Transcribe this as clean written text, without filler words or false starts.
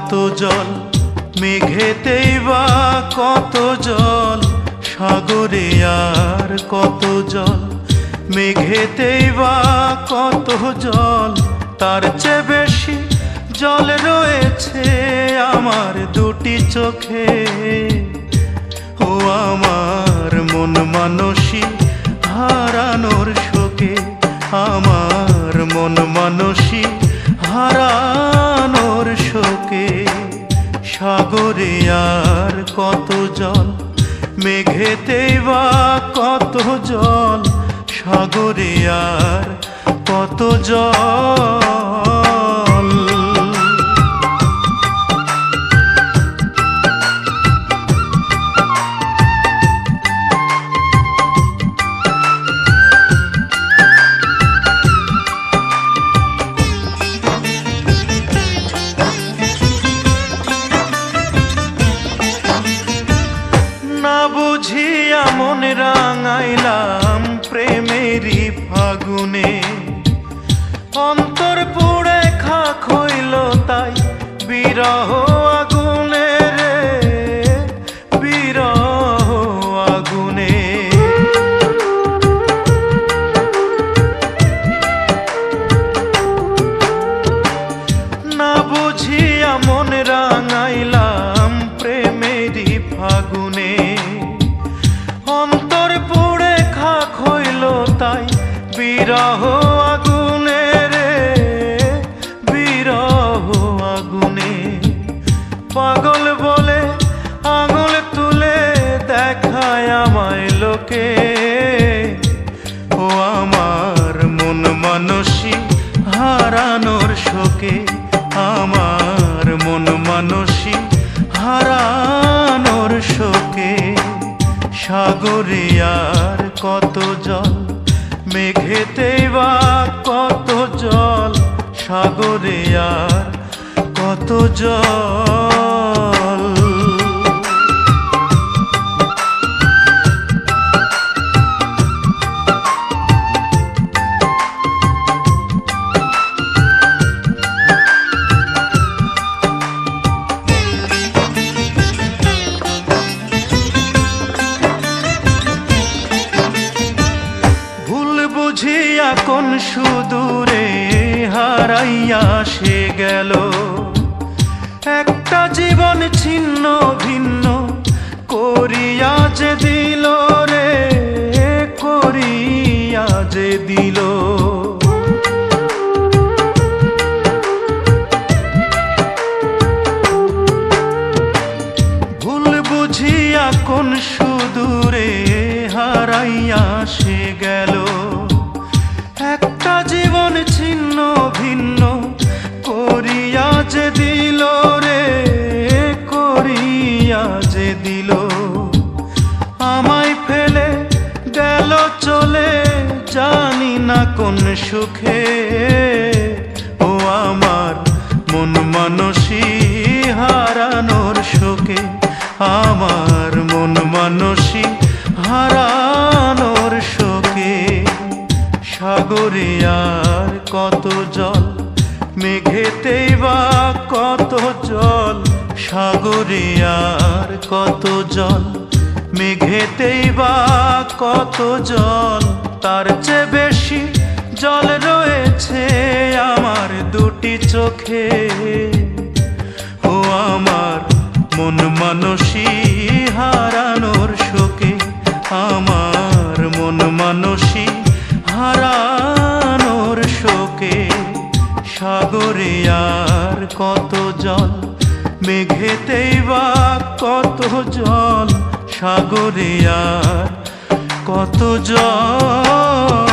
কত জল মেঘেতেই বা কত জল, সাগরে আর কত জল। মেঘেতেই বা কত জল, তার চেয়ে বেশি জল রয়েছে আমার দুটি চোখে। ও আমার মন মানসী হারানোর শোকে, আমার মন মানসী হারানোর শোকে। সাগরে আর কত জল, মেঘেতেই বা কত জল, সাগরে আর কত জল। না বুঝিয়া মন রাঙাইলাম প্রেমেরই ফাগুনে, অন্তর পুড়ে খাক হইল তাই বিরহ আগুনে রে, বিরহ আগুনে। না বুঝিয়া মন রাঙাইলাম প্রেমেরই ফাগুনে, অন্তর পুড়ে খাক হইল তাই বিরহ আগুনে রে, বিরহ আগুনে। পাগল বলে আঙুল তুলে দেখায় আমায় লোকে, ও আমার মন মানসী হারানোর শোকে, আমার মন মানসী হারানোর শোকে। সাগরে আর কত জল, মেঘেতেই বা কত জল, সাগরে আর কত জল। বুঝিয়া কোন সুদূরে হারাইয়া সে গেল, একটা জীবন ছিন্ন ভিন্ন করিয়া যে দিল রে, করিয়া যে দিল। ভুল বুঝিয়া কোন সুদূরে হারাইয়া সে গেল, একটা জীবন ছিন্ন ভিন্ন করিয়া যে দিল রে, করিয়া যে দিল। আমায় ফেলে গেল চলে জানি না কোন সুখে, ও আমার মন মানসী হারানোর শোকে, আমার মন মানসী হারানোর শোকে। সাগরে আর কত জল, মেঘেতেই বা কত জল, সাগরে আর কত জল, মেঘেতেই বা কত জল, তার চেয়ে বেশি জল রয়েছে আমার দুটি চোখে। ও আমার মন মানসী হারানোর শোকে, আমার মন মানসী হারানোর শোকে। সাগরে আর কত জল, মেঘেতেই বা কত জল, সাগরে আর কত জল।